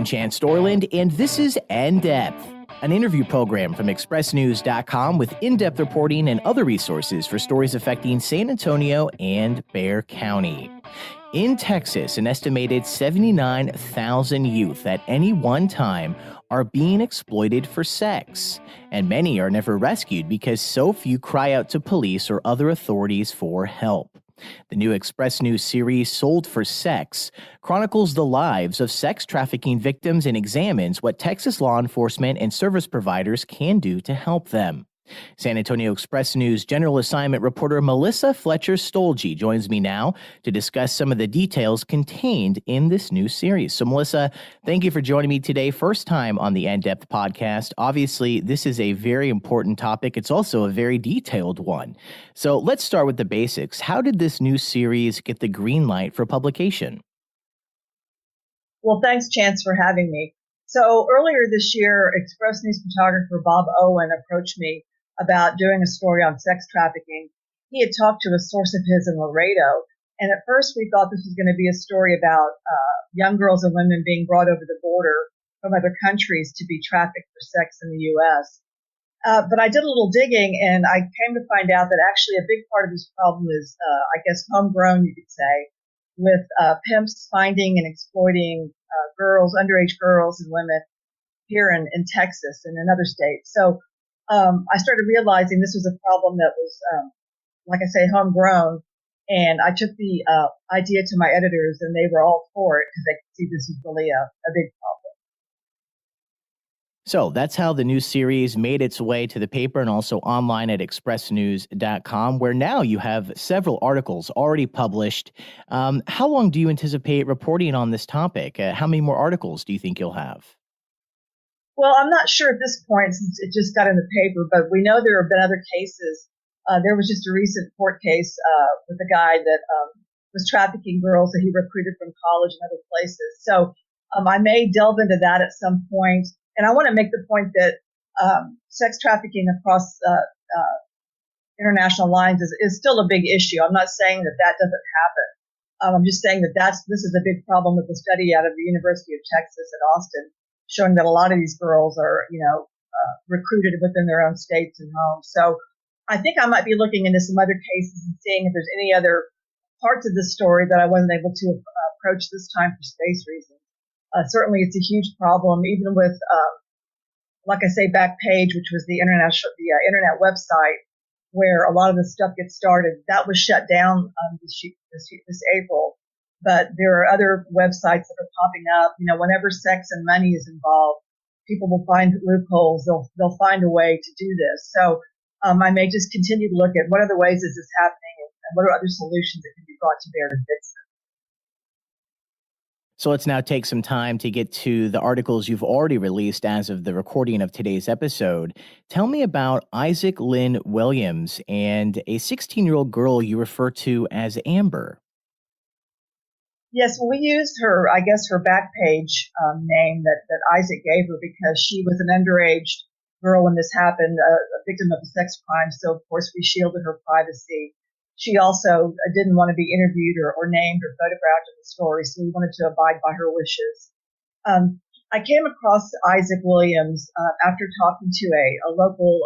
Chance Dorland, and this is In-Depth, an interview program from expressnews.com with in-depth reporting and other resources for stories affecting San Antonio and Bexar County. In Texas, an estimated 79,000 youth at any one time are being exploited for sex, and many are never rescued because so few cry out to police or other authorities for help. The new Express News series, Sold for Sex, chronicles the lives of sex trafficking victims and examines what Texas law enforcement and service providers can do to help them. San Antonio Express News General Assignment reporter Melissa Fletcher Stoeltje joins me now to discuss some of the details contained in this new series. So, Melissa, thank you for joining me today. First time on the In-Depth podcast. Obviously, this is a very important topic. It's also a very detailed one. So let's start with the basics. How did this new series get the green light for publication? Well, thanks, Chance, for having me. So earlier this year, Express News photographer Bob Owen approached me about doing a story on sex trafficking. He had talked to a source of his in Laredo, and at first we thought this was going to be a story about young girls and women being brought over the border from other countries to be trafficked for sex in the U.S. But I did a little digging, and I came to find out that actually a big part of this problem is, homegrown, you could say, with pimps finding and exploiting underage girls and women here in Texas and in other states. So I started realizing this was a problem that was, homegrown. And I took the idea to my editors, and they were all for it because they could see this was really a big problem. So that's how the new series made its way to the paper and also online at expressnews.com, where now you have several articles already published. How long do you anticipate reporting on this topic? How many more articles do you think you'll have? Well, I'm not sure at this point since it just got in the paper, but we know there have been other cases. There was just a recent court case with a guy that was trafficking girls that he recruited from college and other places. So I may delve into that at some point. And I want to make the point that sex trafficking across international lines is still a big issue. I'm not saying that doesn't happen. I'm just saying that this is a big problem with the study out of the University of Texas at Austin, showing that a lot of these girls are, recruited within their own states and homes. So I think I might be looking into some other cases and seeing if there's any other parts of the story that I wasn't able to approach this time for space reasons. Certainly, it's a huge problem, even with, Backpage, which was the internet website where a lot of the stuff gets started. That was shut down this April. But there are other websites that are popping up. Whenever sex and money is involved, people will find loopholes. They'll find a way to do this. So I may just continue to look at what other ways is this happening and what are other solutions that can be brought to bear to fix it. So let's now take some time to get to the articles you've already released as of the recording of today's episode. Tell me about Isaac Lynn Williams and a 16-year-old girl you refer to as Amber. Yes, well, we used her Backpage name that Isaac gave her because she was an underage girl when this happened, a victim of a sex crime. So, of course, we shielded her privacy. She also didn't want to be interviewed or named or photographed in the story, so we wanted to abide by her wishes. I came across Isaac Williams after talking to a local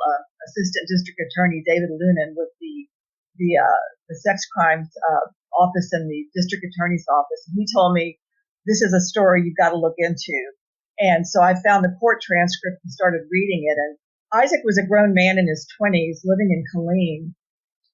assistant district attorney, David Lunan, with the sex crimes office in the district attorney's office. And he told me, this is a story you've got to look into. And so I found the court transcript and started reading it. And Isaac was a grown man in his 20s living in Killeen.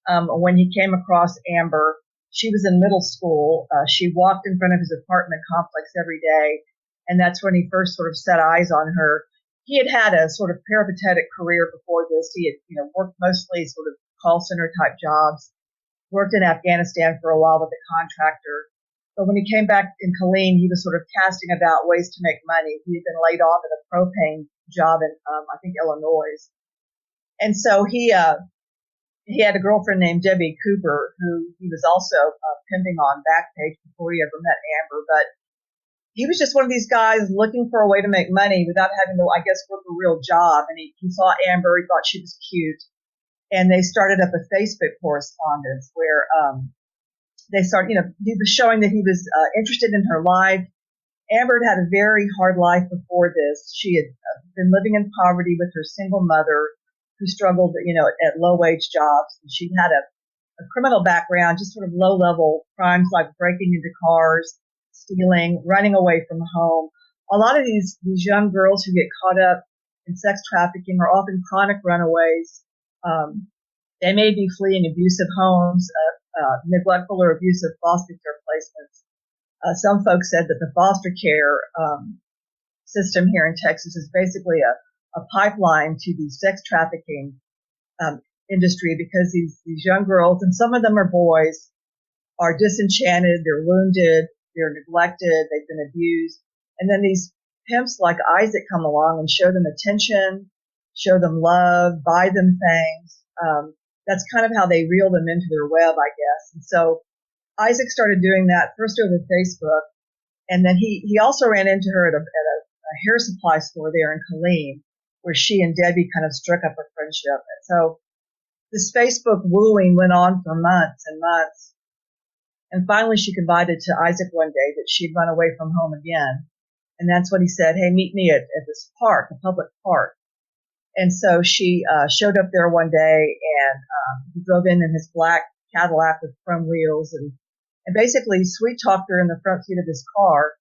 When he came across Amber, she was in middle school. She walked in front of his apartment complex every day, and that's when he first sort of set eyes on her. He had a sort of peripatetic career before this. He had, worked mostly sort of call center type jobs, worked in Afghanistan for a while with a contractor. But when he came back in Killeen, he was sort of casting about ways to make money. He had been laid off at a propane job in, Illinois. And so he had a girlfriend named Debbie Cooper, who he was also pimping on Backpage before he ever met Amber. But he was just one of these guys looking for a way to make money without having to, work a real job. And he saw Amber, he thought she was cute. And they started up a Facebook correspondence where they started, he was showing that he was interested in her life. Amber had a very hard life before this. She had been living in poverty with her single mother who struggled, at low wage jobs. And she had a criminal background, just sort of low level crimes like breaking into cars, stealing, running away from home. A lot of these young girls who get caught up in sex trafficking are often chronic runaways. They may be fleeing abusive homes, neglectful or abusive foster care placements. Some folks said that the foster care system here in Texas is basically a pipeline to the sex trafficking industry, because these young girls, and some of them are boys, are disenchanted, they're wounded, they're neglected, they've been abused. And then these pimps like Isaac come along and show them attention, show them love, buy them things. That's kind of how they reel them into their web, I guess. And so Isaac started doing that first over Facebook, and then he also ran into her at a hair supply store there in Killeen, where she and Debbie kind of struck up a friendship. And so this Facebook wooing went on for months and months. And finally she confided to Isaac one day that she'd run away from home again. And that's when he said, hey, meet me at this park, a public park. And so she showed up there one day, and he drove in his black Cadillac with chrome wheels, and basically sweet talked her in the front seat of his car,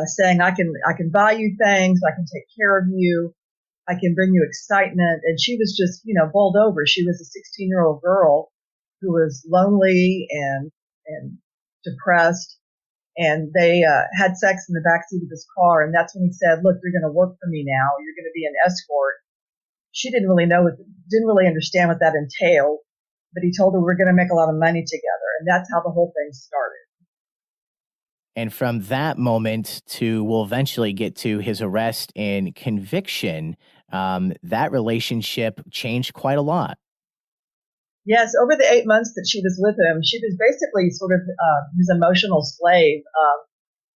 saying, I can buy you things, I can take care of you, I can bring you excitement. And she was just, bowled over. She was a 16-year-old girl who was lonely and depressed. And they had sex in the backseat of his car. And that's when he said, look, you're going to work for me now. You're going to be an escort. She didn't really understand what that entailed. But he told her we're going to make a lot of money together. And that's how the whole thing started. And from that moment to, we'll eventually get to his arrest and conviction, that relationship changed quite a lot. Yes, over the 8 months that she was with him, she was basically sort of his emotional slave.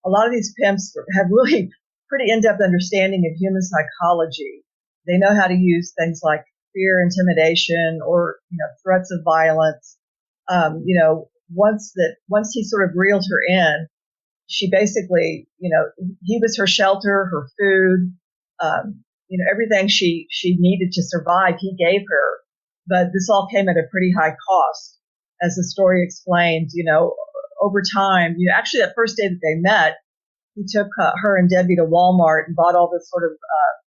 A lot of these pimps have really pretty in-depth understanding of human psychology. They know how to use things like fear, intimidation, or threats of violence. Once he sort of reeled her in, she basically, he was her shelter, her food, everything she needed to survive, he gave her. But this all came at a pretty high cost. As the story explains, over time, actually that first day that they met, he took her and Debbie to Walmart and bought all this sort of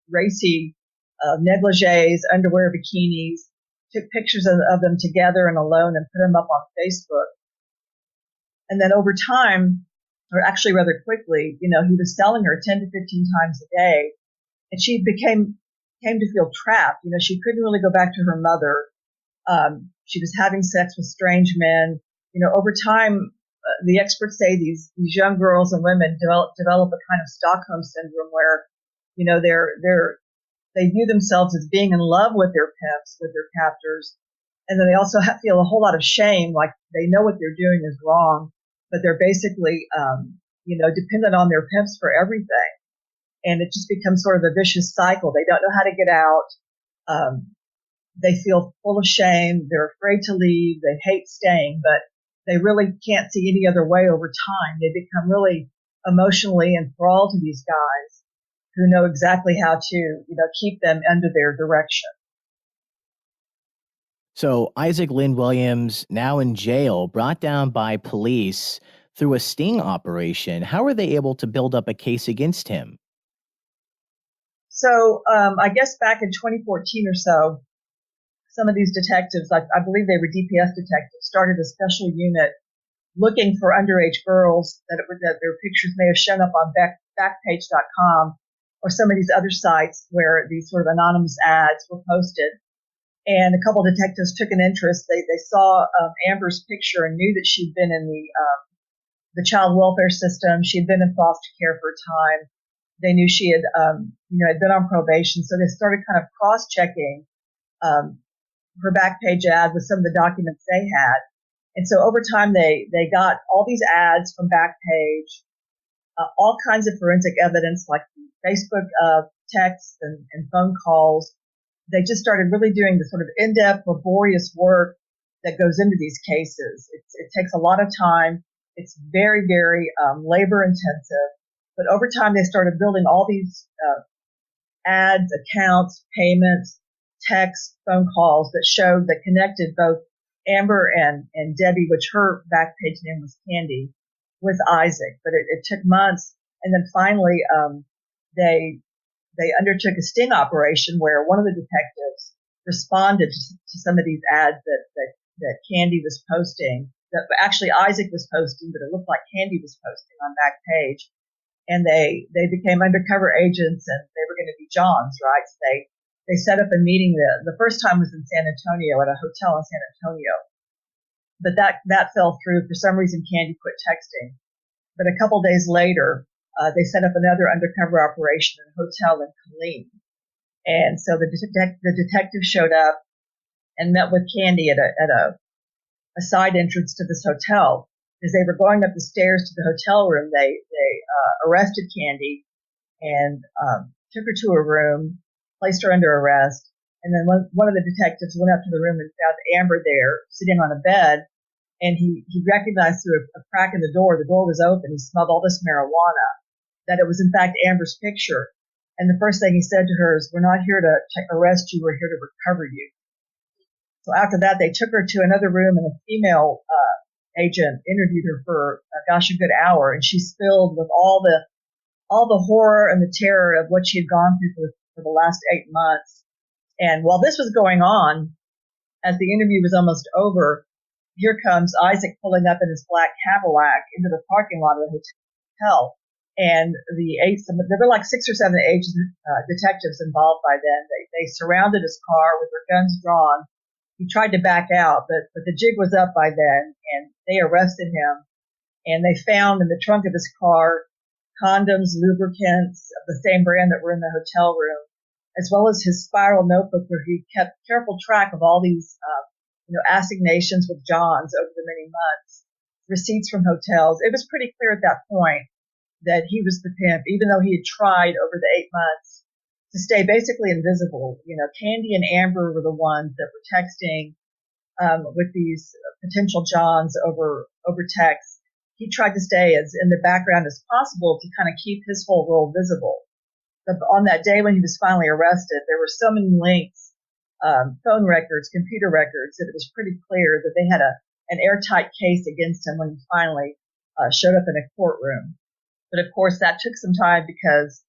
racy negligees, underwear, bikinis, took pictures of them together and alone and put them up on Facebook. And then over time, or actually rather quickly, he was selling her 10 to 15 times a day. And she came to feel trapped. She couldn't really go back to her mother. She was having sex with strange men. Over time, the experts say these young girls and women develop a kind of Stockholm syndrome where, they view themselves as being in love with their pimps, with their captors. And then they also feel a whole lot of shame, like they know what they're doing is wrong, but they're basically, dependent on their pimps for everything. And it just becomes sort of a vicious cycle. They don't know how to get out. They feel full of shame. They're afraid to leave. They hate staying, but they really can't see any other way over time. They become really emotionally enthralled to these guys who know exactly how to, keep them under their direction. So Isaac Lynn Williams, now in jail, brought down by police through a sting operation. How were they able to build up a case against him? So I guess back in 2014 or so, some of these detectives, I believe they were DPS detectives, started a special unit looking for underage girls that their pictures may have shown up on Backpage.com or some of these other sites where these sort of anonymous ads were posted. And a couple of detectives took an interest. They saw Amber's picture and knew that she'd been in the child welfare system. She'd been in foster care for a time. They knew she had, had been on probation. So they started kind of cross-checking her Backpage ad with some of the documents they had. And so over time, they got all these ads from Backpage, all kinds of forensic evidence like Facebook texts and phone calls. They just started really doing the sort of in-depth, laborious work that goes into these cases. It takes a lot of time. It's very, very labor intensive. But over time, they started building all these ads, accounts, payments, texts, phone calls that connected both Amber and Debbie, which her back page name was Candy, with Isaac. But it took months. And then finally, they undertook a sting operation where one of the detectives responded to some of these ads that Candy was posting, that actually Isaac was posting, but it looked like Candy was posting on Backpage. And they became undercover agents, and they were going to be Johns, right? So they set up a meeting. The first time was in San Antonio, at a hotel in San Antonio. But that fell through. For some reason, Candy quit texting. But a couple days later, they set up another undercover operation in a hotel in Killeen. And so the detective showed up and met with Candy at a side entrance to this hotel. As they were going up the stairs to the hotel room, they arrested Candy and took her to a room, placed her under arrest. And then one of the detectives went up to the room and found Amber there, sitting on a bed. And he recognized through a crack in the door was open. He smelled all this marijuana, that it was in fact Amber's picture. And the first thing he said to her is, "We're not here to arrest you, we're here to recover you." So after that, they took her to another room, and a female agent interviewed her for a good hour, and she spilled with all the horror and the terror of what she had gone through for the last 8 months. And while this was going on, as the interview was almost over, here comes Isaac pulling up in his black Cadillac into the parking lot of the hotel. And there were like 6 or 7 detectives involved by then. They surrounded his car with their guns drawn. He tried to back out, but the jig was up by then, and they arrested him. And they found in the trunk of his car condoms, lubricants of the same brand that were in the hotel room, as well as his spiral notebook where he kept careful track of all these assignations with Johns over the many months, receipts from hotels. It was pretty clear at that point that he was the pimp, even though he had tried over the 8 months to stay basically invisible. Candy and Amber were the ones that were texting with these potential Johns over text. He tried to stay as in the background as possible to kind of keep his whole role visible. But on that day when he was finally arrested, there were so many links, phone records, computer records, that it was pretty clear that they had an airtight case against him when he finally showed up in a courtroom. But of course, that took some time because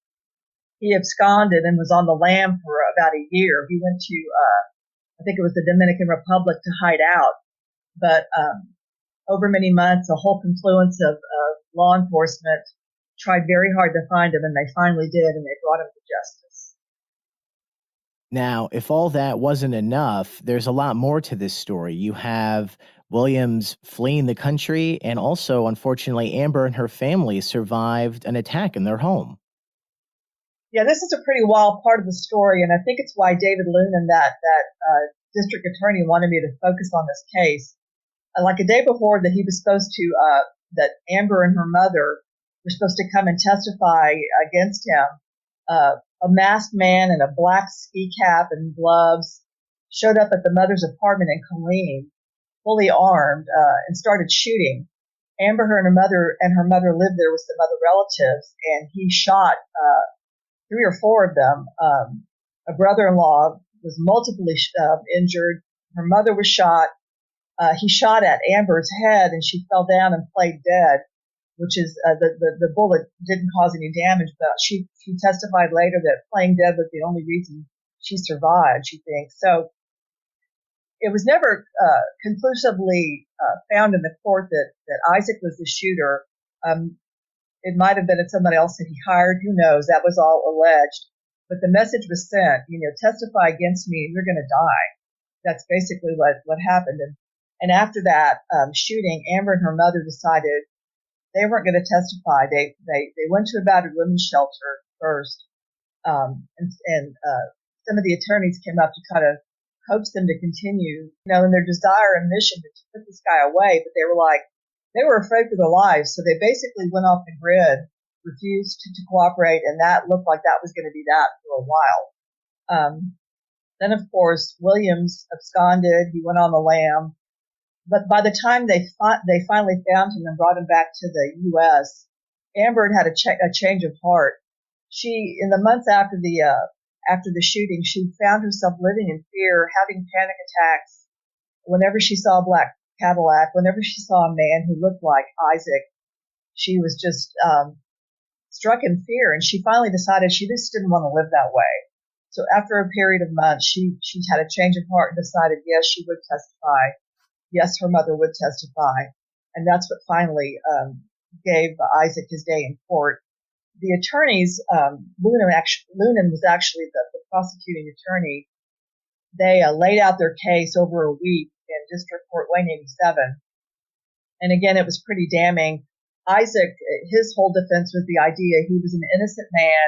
he absconded and was on the lam for about a year. He went to, I think it was the Dominican Republic, to hide out. But over many months, a whole confluence of law enforcement tried very hard to find him, and they finally did, and they brought him to justice. Now, if all that wasn't enough, there's a lot more to this story. You have Williams fleeing the country, and also, unfortunately, Amber and her family survived an attack in their home. Yeah, this is a pretty wild part of the story, and I think it's why David Lunan, that district attorney, wanted me to focus on this case. Like a day before that he was supposed to, that Amber and her mother were supposed to come and testify against him, a masked man in a black ski cap and gloves showed up at the mother's apartment in Killeen, fully armed, and started shooting. Amber and her mother lived there with some other relatives, and he shot 3 or 4 of them. A brother-in-law was multiply injured. Her mother was shot. He shot at Amber's head, and she fell down and played dead, which is the bullet didn't cause any damage. But she testified later that playing dead was the only reason she survived, she thinks. So it was never conclusively found in the court that Isaac was the shooter. It might have been somebody else that he hired. Who knows? That was all alleged. But the message was sent, testify against me and you're going to die. That's basically what happened. And after that shooting, Amber and her mother decided they weren't going to testify. They went to a battered women's shelter first. And some of the attorneys came up to try to coax them to continue, in their desire and mission to put this guy away. But they were afraid for their lives. So they basically went off the grid, refused to cooperate. And that looked like that was going to be that for a while. Then, of course, Williams absconded. He went on the lam. But by the time they finally found him and brought him back to the U.S., Amber had a change of heart. She, in the months after the shooting, she found herself living in fear, having panic attacks whenever she saw a black Cadillac, whenever she saw a man who looked like Isaac. She was just struck in fear, and she finally decided she just didn't want to live that way. So after a period of months, she had a change of heart and decided, yes, she would testify. Yes, her mother would testify. And that's what finally gave Isaac his day in court. The attorneys, Lunan was actually the prosecuting attorney. They laid out their case over a week in District Court Wayne 87. And again, it was pretty damning. Isaac, his whole defense was the idea he was an innocent man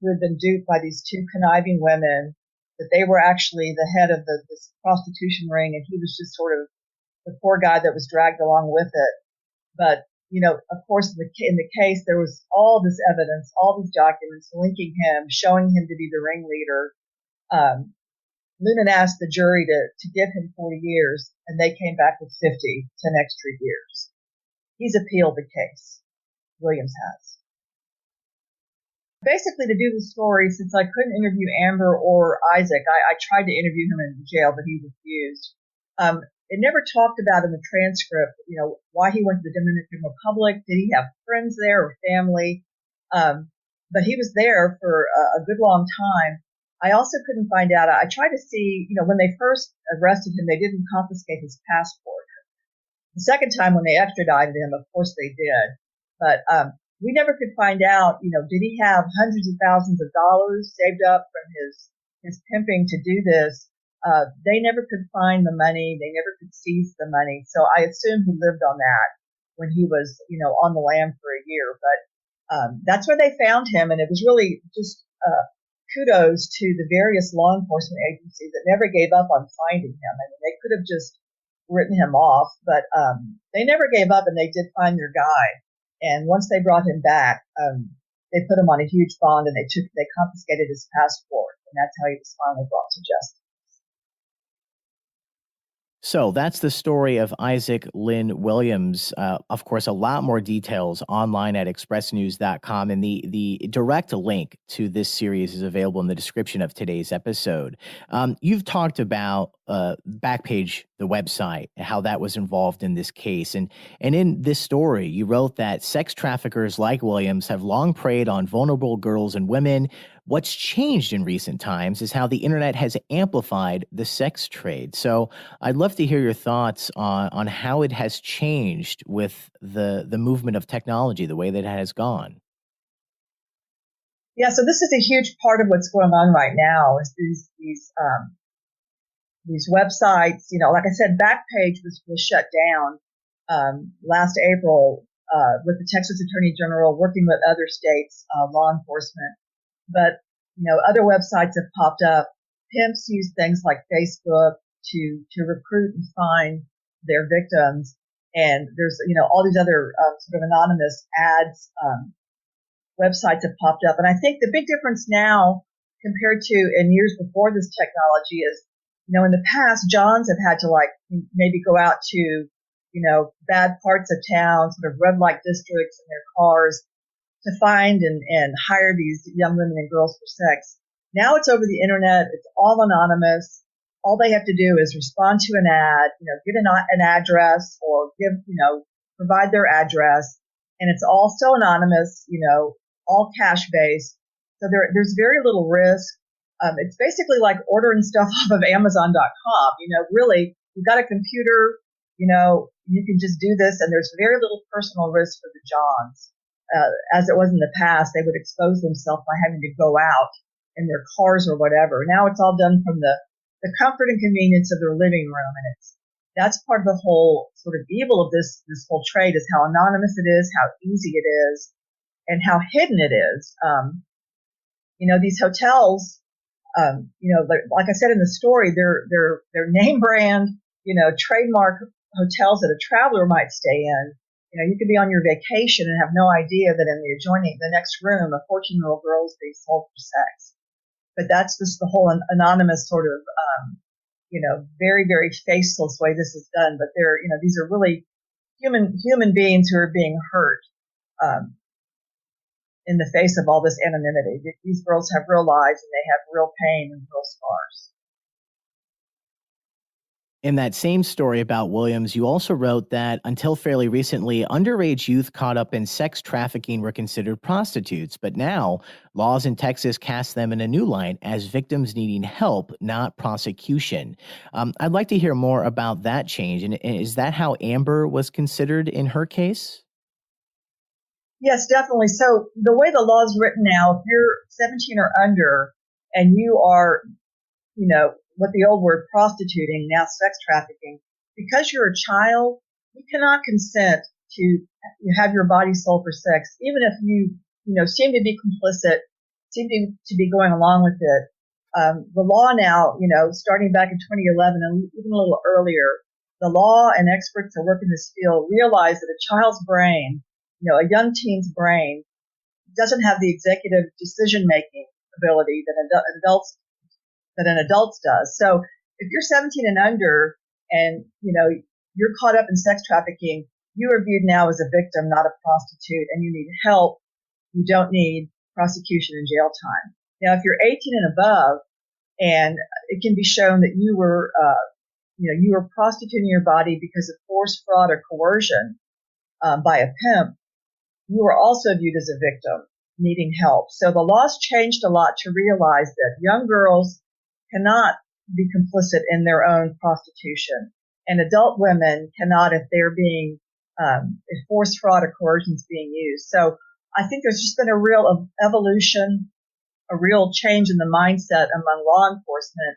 who had been duped by these two conniving women, that they were actually the head of this prostitution ring, and he was just sort of the poor guy that was dragged along with it. But, of course, in the case, there was all this evidence, all these documents linking him, showing him to be the ringleader. Lunan asked the jury to give him 40 years, and they came back with 50, 10 extra years. He's appealed the case. Williams has. Basically, to do the story, since I couldn't interview Amber or Isaac, I tried to interview him in jail, but he refused. It never talked about in the transcript, why he went to the Dominican Republic. Did he have friends there or family? But he was there for a good long time. I also couldn't find out. I tried to see, when they first arrested him, they didn't confiscate his passport. The second time when they extradited him, of course they did. But we never could find out, did he have hundreds of thousands of dollars saved up from his pimping to do this? They never could find the money. They never could seize the money. So I assume he lived on that when he was, on the lam for a year. But that's where they found him. And it was really just kudos to the various law enforcement agencies that never gave up on finding him. I mean, they could have just written him off, but they never gave up, and they did find their guy. And once they brought him back, they put him on a huge bond, and they confiscated his passport, and that's how he was finally brought to justice. So that's the story of Isaac Lynn Williams. Of course, a lot more details online at expressnews.com, and the direct link to this series is available in the description of today's episode. You've talked about Backpage, the website, how that was involved in this case. And in this story, you wrote that sex traffickers like Williams have long preyed on vulnerable girls and women. What's changed in recent times is how the internet has amplified the sex trade. So I'd love to hear your thoughts on how it has changed with the movement of technology, the way that it has gone. Yeah, so this is a huge part of what's going on right now is these websites. Like I said, Backpage was shut down last April with the Texas Attorney General working with other states' law enforcement. But, other websites have popped up. Pimps use things like Facebook to recruit and find their victims. And there's, all these other sort of anonymous ads, websites have popped up. And I think the big difference now compared to in years before this technology is, in the past, Johns have had to maybe go out to, bad parts of town, sort of red light districts in their cars, to find and hire these young women and girls for sex. Now it's over the internet. It's all anonymous. All they have to do is respond to an ad, get an address or provide their address. And it's all so anonymous, all cash based. So there's very little risk. It's basically like ordering stuff off of Amazon.com. Really, you've got a computer, you can just do this, and there's very little personal risk for the Johns. As it was in the past, they would expose themselves by having to go out in their cars or whatever. Now it's all done from the comfort and convenience of their living room, and that's part of the whole sort of evil of this whole trade is how anonymous it is, how easy it is, and how hidden it is. These hotels, like I said in the story, they're name brand, trademark hotels that a traveler might stay in. You could be on your vacation and have no idea that in the next room, a 14-year-old girl is being sold for sex. But that's just the whole anonymous sort of, very, very faceless way this is done. But these are really human beings who are being hurt. in the face of all this anonymity. These girls have real lives and they have real pain and real scars. In that same story about Williams, you also wrote that until fairly recently, underage youth caught up in sex trafficking were considered prostitutes. But now, laws in Texas cast them in a new light as victims needing help, not prosecution. I'd like to hear more about that change. And is that how Amber was considered in her case? Yes, definitely. So the way the law is written now, if you're 17 or under and you are, what the old word prostituting, now sex trafficking, because you're a child, you cannot consent to have your body sold for sex, even if you seem to be complicit, seem to be going along with it. The law now, starting back in 2011 and even a little earlier, the law and experts that work in this field realize that a child's brain, a young teen's brain, doesn't have the executive decision-making ability that an adult does. So if you're 17 and under and, you're caught up in sex trafficking, you are viewed now as a victim, not a prostitute, and you need help. You don't need prosecution and jail time. Now, if you're 18 and above, and it can be shown that you were prostituting your body because of force, fraud, or coercion by a pimp, you are also viewed as a victim needing help. So the law's changed a lot to realize that young girls cannot be complicit in their own prostitution, and adult women cannot if they're being if force, fraud, or coercion is being used. So I think there's just been a real evolution, a real change in the mindset among law enforcement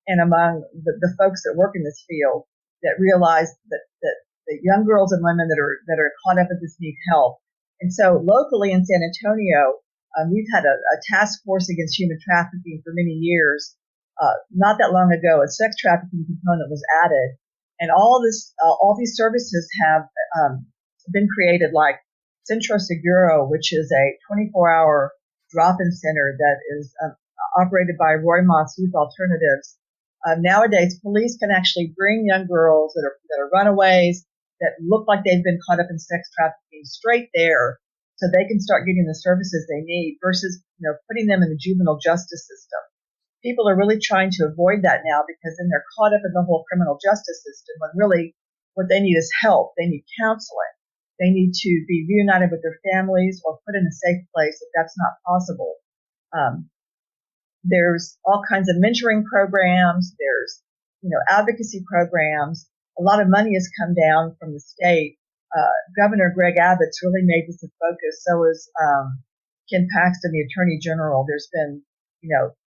and among the folks that work in this field that realize that young girls and women that are caught up in this need help. And so locally in San Antonio, we've had a task force against human trafficking for many years. Not that long ago, a sex trafficking component was added, and all these services have been created, like Centro Seguro, which is a 24-hour drop-in center that is operated by Roy Moss Youth Alternatives. Nowadays, police can actually bring young girls that are runaways, that look like they've been caught up in sex trafficking, straight there, so they can start getting the services they need versus putting them in the juvenile justice system. People are really trying to avoid that now because then they're caught up in the whole criminal justice system when really what they need is help. They need counseling. They need to be reunited with their families or put in a safe place if that's not possible. There's all kinds of mentoring programs. There's, advocacy programs. A lot of money has come down from the state. Governor Greg Abbott's really made this a focus. So is Ken Paxton, the Attorney General. There's been,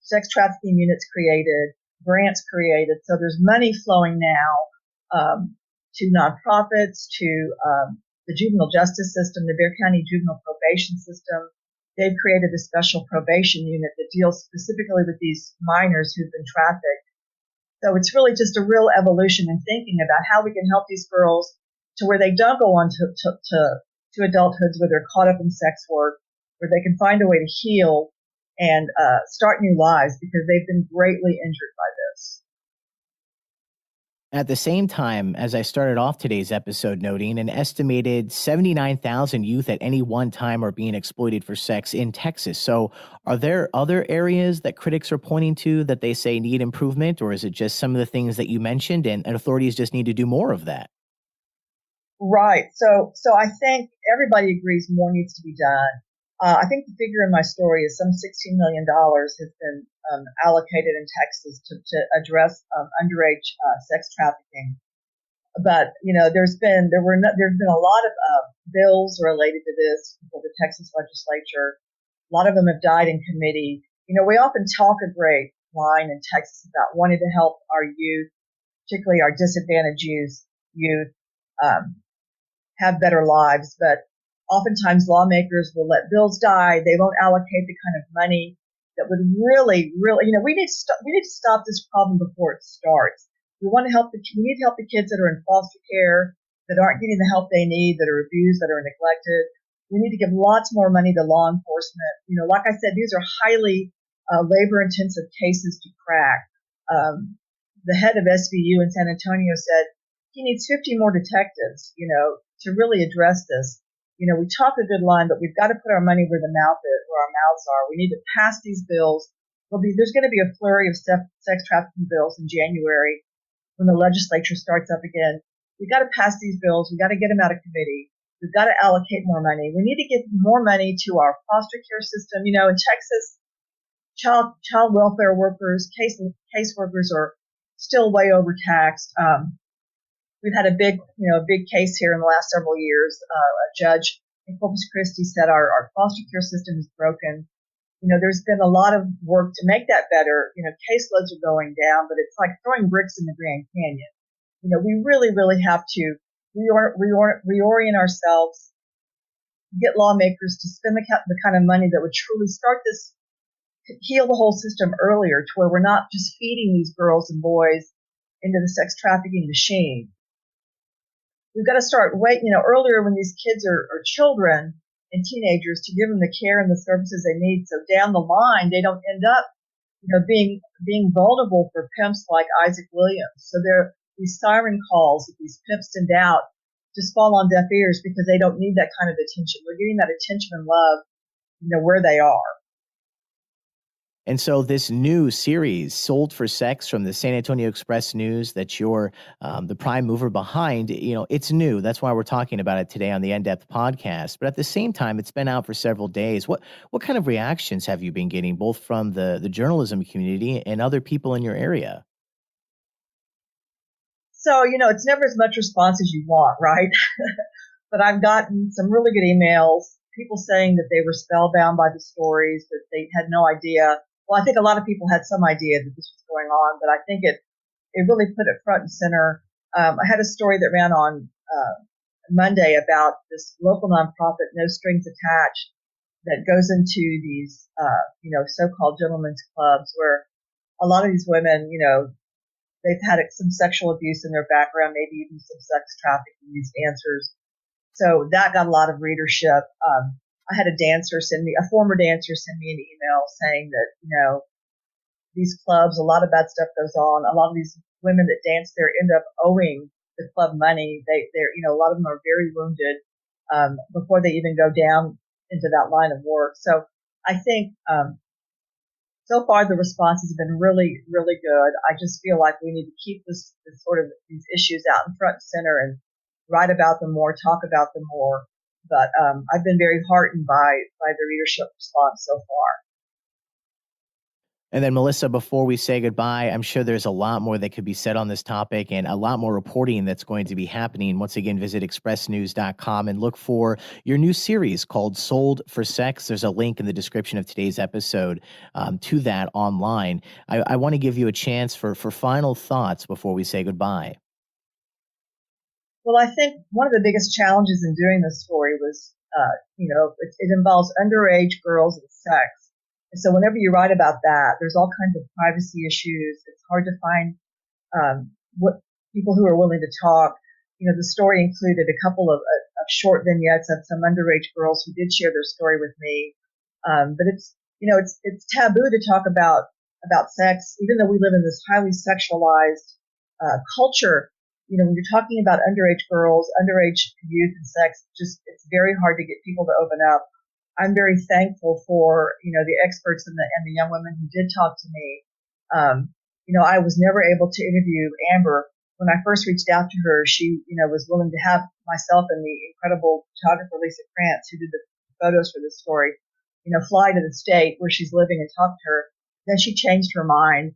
sex trafficking units created, grants created. So there's money flowing now to nonprofits, to the juvenile justice system, the Bexar County Juvenile Probation System. They've created a special probation unit that deals specifically with these minors who've been trafficked. So it's really just a real evolution in thinking about how we can help these girls to where they don't go on to adulthoods where they're caught up in sex work, where they can find a way to heal and start new lives because they've been greatly injured by this. At the same time, as I started off today's episode noting, an estimated 79,000 youth at any one time are being exploited for sex in Texas. So are there other areas that critics are pointing to that they say need improvement, or is it just some of the things that you mentioned and authorities just need to do more of that? Right. So I think everybody agrees more needs to be done. I think the figure in my story is some $16 million has been allocated in Texas to address underage sex trafficking. But there's been a lot of bills related to this for the Texas legislature. A lot of them have died in committee. We often talk a great line in Texas about wanting to help our youth, particularly our disadvantaged youth, have better lives, but oftentimes lawmakers will let bills die. They won't allocate the kind of money that would really, we need to stop this problem before it starts. We need to help the kids that are in foster care, that aren't getting the help they need, that are abused, that are neglected. We need to give lots more money to law enforcement. Like I said, these are highly labor-intensive cases to crack. The head of SVU in San Antonio said he needs 50 more detectives, to really address this. We talk a good line, but we've got to put our money where where our mouths are. We need to pass these bills. There's going to be a flurry of sex trafficking bills in January when the legislature starts up again. We've got to pass these bills. We've got to get them out of committee. We've got to allocate more money. We need to give more money to our foster care system. In Texas, child welfare workers, case workers are still way overtaxed. We've had a big case here in the last several years. A judge in Corpus Christi said our foster care system is broken. There's been a lot of work to make that better. Caseloads are going down, but it's like throwing bricks in the Grand Canyon. We really, really have to reorient ourselves, get lawmakers to spend the kind of money that would truly start this, heal the whole system earlier, to where we're not just feeding these girls and boys into the sex trafficking machine. We've got to start earlier when these kids are children and teenagers, to give them the care and the services they need, so down the line they don't end up being vulnerable for pimps like Isaac Williams. So these siren calls that these pimps send out just fall on deaf ears because they don't need that kind of attention. They're getting that attention and love where they are. And so this new series, Sold for Sex, from the San Antonio Express News, that you're the prime mover behind, it's new. That's why we're talking about it today on the In-Depth podcast. But at the same time, it's been out for several days. What kind of reactions have you been getting, both from the journalism community and other people in your area? So, it's never as much response as you want, right? But I've gotten some really good emails, people saying that they were spellbound by the stories, that they had no idea. Well, I think a lot of people had some idea that this was going on, but I think it really put it front and center. I had a story that ran on Monday about this local nonprofit, No Strings Attached, that goes into these, so-called gentlemen's clubs, where a lot of these women, they've had some sexual abuse in their background, maybe even some sex trafficking, these dancers. So that got a lot of readership. I had a former dancer send me an email saying that, these clubs, a lot of bad stuff goes on. A lot of these women that dance there end up owing the club money. A lot of them are very wounded, before they even go down into that line of work. So I think, so far the response has been really, really good. I just feel like we need to keep this sort of these issues out in front and center and write about them more, talk about them more. But I've been very heartened by the readership response so far. And then, Melissa, before we say goodbye, I'm sure there's a lot more that could be said on this topic and a lot more reporting that's going to be happening. Once again, visit expressnews.com and look for your new series called Sold for Sex. There's a link in the description of today's episode to that online. I want to give you a chance for final thoughts before we say goodbye. Well, I think one of the biggest challenges in doing this story was, it involves underage girls and sex. And so whenever you write about that, there's all kinds of privacy issues. It's hard to find what people who are willing to talk. The story included a couple of short vignettes of some underage girls who did share their story with me. But it's taboo to talk about sex, even though we live in this highly sexualized culture. When you're talking about underage girls, underage youth and sex, it's very hard to get people to open up. I'm very thankful for, the experts and the young women who did talk to me. I was never able to interview Amber. When I first reached out to her, she, was willing to have myself and the incredible photographer Lisa Krantz, who did the photos for this story, fly to the state where she's living and talk to her. Then she changed her mind.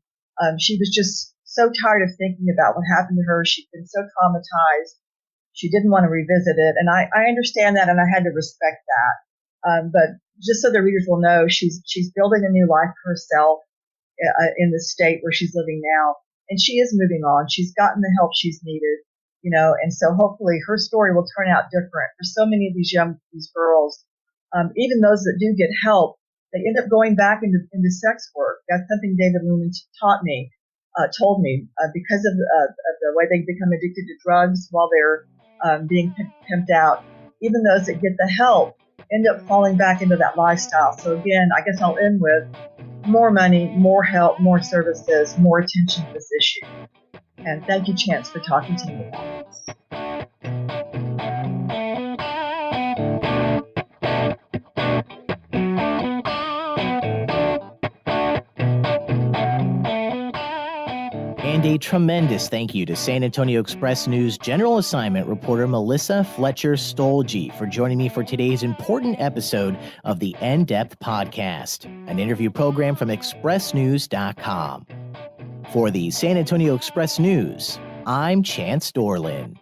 She was just so tired of thinking about what happened to her. She'd been so traumatized. She didn't want to revisit it. And I understand that, and I had to respect that. But just so the readers will know, she's building a new life for herself in the state where she's living now. And she is moving on. She's gotten the help she's needed, and so hopefully her story will turn out different for so many of these girls. Even those that do get help, they end up going back into sex work. That's something David Lumen told me, because of the way they become addicted to drugs while they're being pimped out. Even those that get the help end up falling back into that lifestyle. So again, I guess I'll end with more money, more help, more services, more attention to this issue. And thank you, Chance, for talking to me about this. And a tremendous thank you to San Antonio Express News General Assignment reporter Melissa Fletcher Stoeltje for joining me for today's important episode of the In-Depth Podcast, an interview program from expressnews.com. For the San Antonio Express News, I'm Chance Dorland.